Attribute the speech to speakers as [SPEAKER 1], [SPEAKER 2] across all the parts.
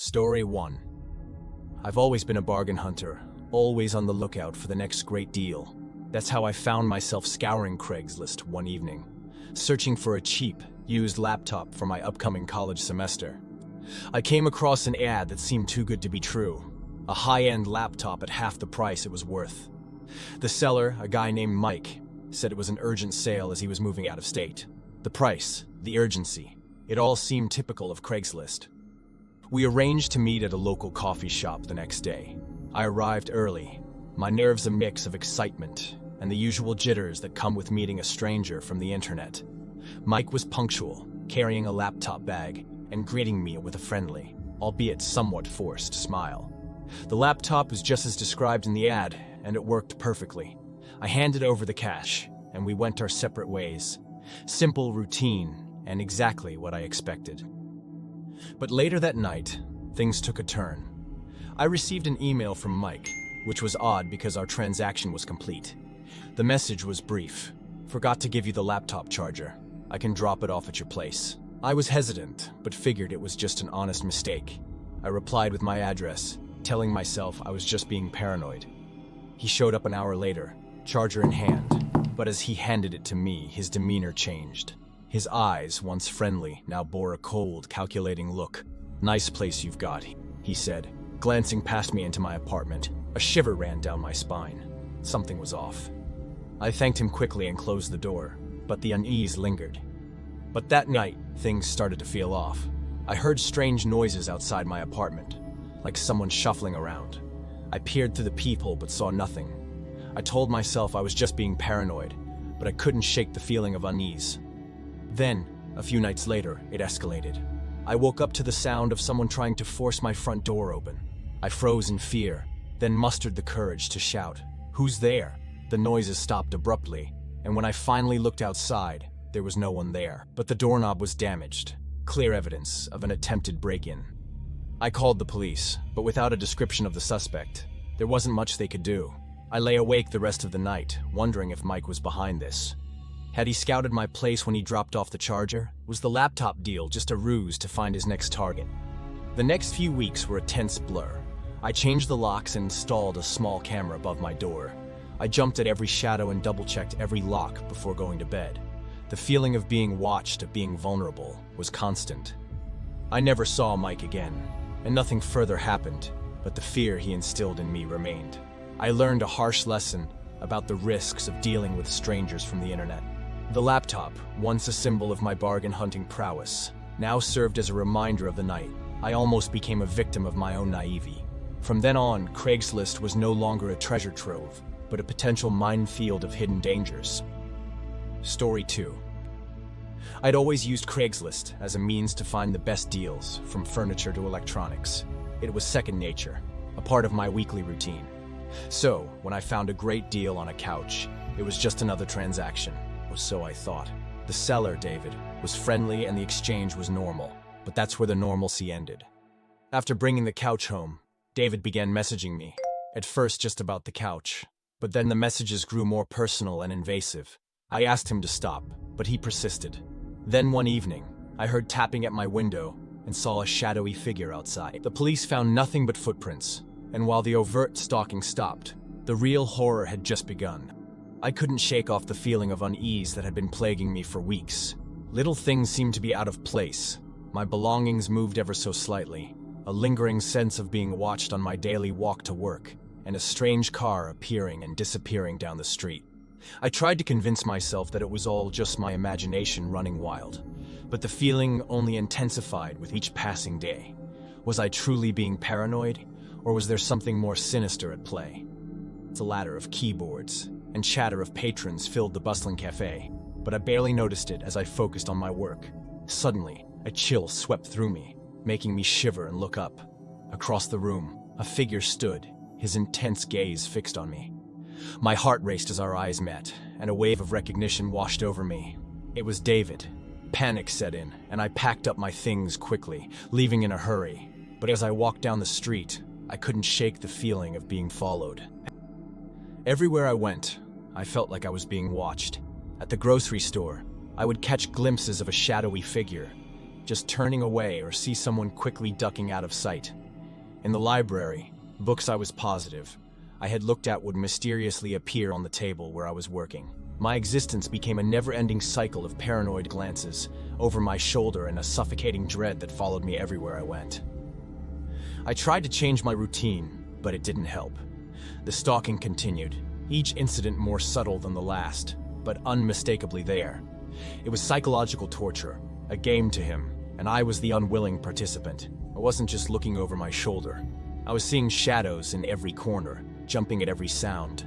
[SPEAKER 1] Story 1. I've always been a bargain hunter, always on the lookout for the next great deal. That's how I found myself scouring Craigslist one evening, searching for a cheap, used laptop for my upcoming college semester. I came across an ad that seemed too good to be true, a high-end laptop at half the price it was worth. The seller, a guy named Mike, said it was an urgent sale as he was moving out of state. The price, the urgency, it all seemed typical of Craigslist. We arranged to meet at a local coffee shop the next day. I arrived early, my nerves a mix of excitement and the usual jitters that come with meeting a stranger from the internet. Mike was punctual, carrying a laptop bag and greeting me with a friendly, albeit somewhat forced, smile. The laptop was just as described in the ad, and it worked perfectly. I handed over the cash, and we went our separate ways. Simple routine, and exactly what I expected. But later that night, things took a turn. I received an email from Mike, which was odd because our transaction was complete. The message was brief. Forgot to give you the laptop charger. I can drop it off at your place. I was hesitant, but figured it was just an honest mistake. I replied with my address, telling myself I was just being paranoid. He showed up an hour later, charger in hand, but as he handed it to me, his demeanor changed. His eyes, once friendly, now bore a cold, calculating look. "Nice place you've got," he said, glancing past me into my apartment. A shiver ran down my spine. Something was off. I thanked him quickly and closed the door, but the unease lingered. But that night, things started to feel off. I heard strange noises outside my apartment, like someone shuffling around. I peered through the peephole but saw nothing. I told myself I was just being paranoid, but I couldn't shake the feeling of unease. Then, a few nights later, it escalated. I woke up to the sound of someone trying to force my front door open. I froze in fear, then mustered the courage to shout, "Who's there?" The noises stopped abruptly, and when I finally looked outside, there was no one there. But the doorknob was damaged, clear evidence of an attempted break-in. I called the police, but without a description of the suspect, there wasn't much they could do. I lay awake the rest of the night, wondering if Mike was behind this. Had he scouted my place when he dropped off the charger? Was the laptop deal just a ruse to find his next target? The next few weeks were a tense blur. I changed the locks and installed a small camera above my door. I jumped at every shadow and double-checked every lock before going to bed. The feeling of being watched, of being vulnerable, was constant. I never saw Mike again, and nothing further happened, but the fear he instilled in me remained. I learned a harsh lesson about the risks of dealing with strangers from the internet. The laptop, once a symbol of my bargain hunting prowess, now served as a reminder of the night I almost became a victim of my own naivety. From then on, Craigslist was no longer a treasure trove, but a potential minefield of hidden dangers. Story 2. I'd always used Craigslist as a means to find the best deals, from furniture to electronics. It was second nature, a part of my weekly routine. So, when I found a great deal on a couch, it was just another transaction. Or so I thought. The seller, David, was friendly and the exchange was normal, but that's where the normalcy ended. After bringing the couch home, David began messaging me, at first just about the couch, but then the messages grew more personal and invasive. I asked him to stop, but he persisted. Then one evening, I heard tapping at my window and saw a shadowy figure outside. The police found nothing but footprints, and while the overt stalking stopped, the real horror had just begun. I couldn't shake off the feeling of unease that had been plaguing me for weeks. Little things seemed to be out of place. My belongings moved ever so slightly, a lingering sense of being watched on my daily walk to work, and a strange car appearing and disappearing down the street. I tried to convince myself that it was all just my imagination running wild, but the feeling only intensified with each passing day. Was I truly being paranoid, or was there something more sinister at play? The ladder of keyboards and chatter of patrons filled the bustling cafe, but I barely noticed it as I focused on my work. Suddenly, a chill swept through me, making me shiver and look up. Across the room, a figure stood, his intense gaze fixed on me. My heart raced as our eyes met, and a wave of recognition washed over me. It was David. Panic set in, and I packed up my things quickly, leaving in a hurry. But as I walked down the street, I couldn't shake the feeling of being followed. Everywhere I went, I felt like I was being watched. At the grocery store, I would catch glimpses of a shadowy figure, just turning away or see someone quickly ducking out of sight. In the library, books I was positive I had looked at would mysteriously appear on the table where I was working. My existence became a never-ending cycle of paranoid glances over my shoulder and a suffocating dread that followed me everywhere I went. I tried to change my routine, but it didn't help. The stalking continued, each incident more subtle than the last, but unmistakably there. It was psychological torture, a game to him, and I was the unwilling participant. I wasn't just looking over my shoulder. I was seeing shadows in every corner, jumping at every sound.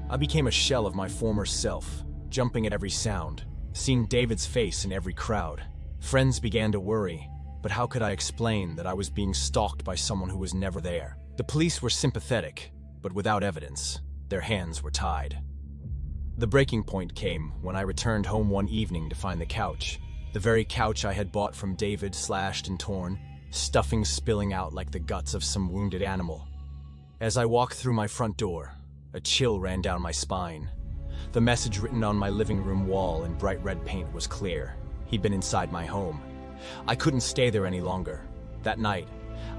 [SPEAKER 1] I became a shell of my former self, jumping at every sound, seeing David's face in every crowd. Friends began to worry, but how could I explain that I was being stalked by someone who was never there? The police were sympathetic, but without evidence. Their hands were tied. The breaking point came when I returned home one evening to find the couch. The very couch I had bought from David, slashed and torn, stuffing spilling out like the guts of some wounded animal. As I walked through my front door, a chill ran down my spine. The message written on my living room wall in bright red paint was clear. He'd been inside my home. I couldn't stay there any longer. That night,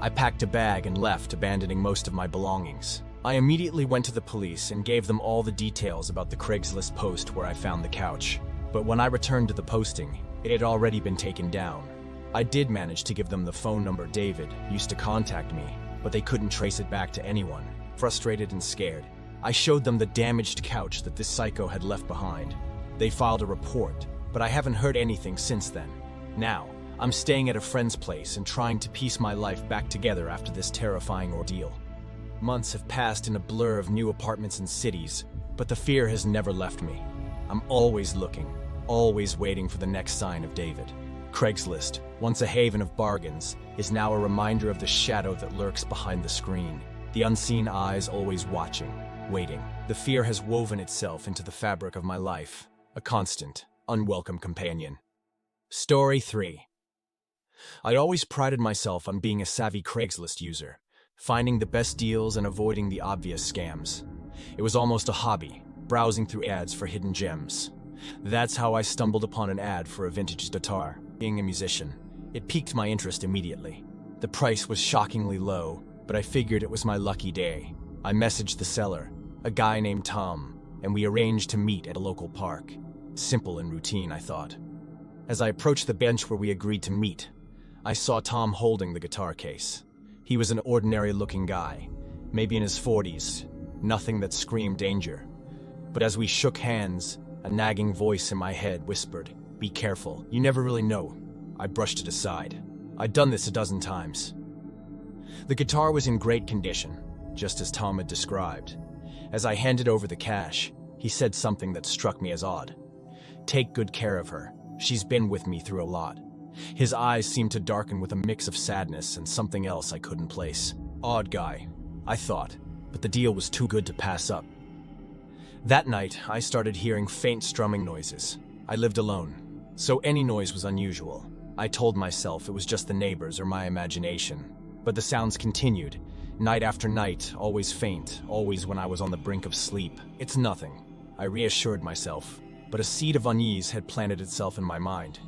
[SPEAKER 1] I packed a bag and left, abandoning most of my belongings. I immediately went to the police and gave them all the details about the Craigslist post where I found the couch. But when I returned to the posting, it had already been taken down. I did manage to give them the phone number David used to contact me, but they couldn't trace it back to anyone. Frustrated and scared, I showed them the damaged couch that this psycho had left behind. They filed a report, but I haven't heard anything since then. Now, I'm staying at a friend's place and trying to piece my life back together after this terrifying ordeal. Months have passed in a blur of new apartments and cities, but the fear has never left me. I'm always looking, always waiting for the next sign of David. Craigslist, once a haven of bargains, is now a reminder of the shadow that lurks behind the screen. The unseen eyes always watching, waiting. The fear has woven itself into the fabric of my life, a constant, unwelcome companion. Story 3. I always prided myself on being a savvy Craigslist user, finding the best deals and avoiding the obvious scams. It was almost a hobby, browsing through ads for hidden gems. That's how I stumbled upon an ad for a vintage guitar. Being a musician, it piqued my interest immediately. The price was shockingly low, but I figured it was my lucky day. I messaged the seller, a guy named Tom, and we arranged to meet at a local park. Simple and routine, I thought. As I approached the bench where we agreed to meet, I saw Tom holding the guitar case. He was an ordinary-looking guy, maybe in his 40s, nothing that screamed danger. But as we shook hands, a nagging voice in my head whispered, "Be careful, you never really know." I brushed it aside. I'd done this a dozen times. The guitar was in great condition, just as Tom had described. As I handed over the cash, he said something that struck me as odd. "Take good care of her. She's been with me through a lot." His eyes seemed to darken with a mix of sadness and something else I couldn't place. Odd guy, I thought, but the deal was too good to pass up. That night, I started hearing faint strumming noises. I lived alone, so any noise was unusual. I told myself it was just the neighbors or my imagination. But the sounds continued, night after night, always faint, always when I was on the brink of sleep. "It's nothing," I reassured myself, but a seed of unease had planted itself in my mind.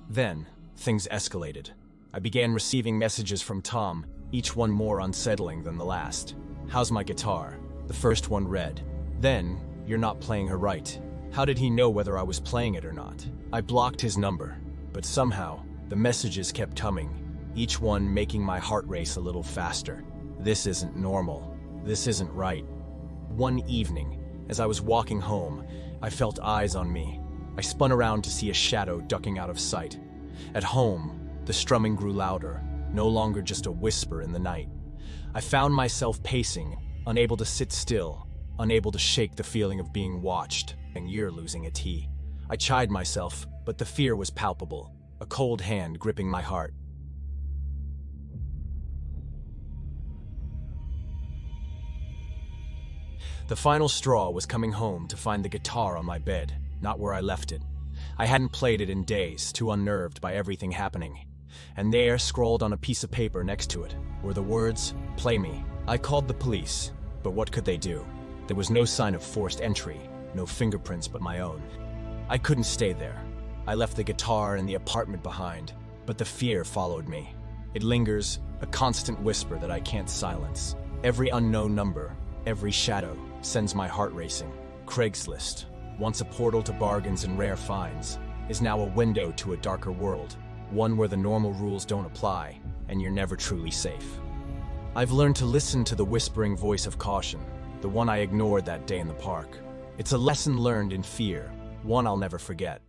[SPEAKER 1] Then, things escalated. I began receiving messages from Tom, each one more unsettling than the last. "How's my guitar?" The first one read. Then, "You're not playing her right." How did he know whether I was playing it or not? I blocked his number, but somehow, the messages kept coming, each one making my heart race a little faster. This isn't normal. This isn't right. One evening, as I was walking home, I felt eyes on me. I spun around to see a shadow ducking out of sight. At home, the strumming grew louder, no longer just a whisper in the night. I found myself pacing, unable to sit still, unable to shake the feeling of being watched, and you're losing a tea. I chid myself, but the fear was palpable, a cold hand gripping my heart. The final straw was coming home to find the guitar on my bed, not where I left it. I hadn't played it in days, too unnerved by everything happening. And there, scrawled on a piece of paper next to it, were the words, "Play me." I called the police, but what could they do? There was no sign of forced entry, no fingerprints but my own. I couldn't stay there. I left the guitar and the apartment behind. But the fear followed me. It lingers, a constant whisper that I can't silence. Every unknown number, every shadow, sends my heart racing. Craigslist, once a portal to bargains and rare finds, is now a window to a darker world, one where the normal rules don't apply, and you're never truly safe. I've learned to listen to the whispering voice of caution, the one I ignored that day in the park. It's a lesson learned in fear, one I'll never forget.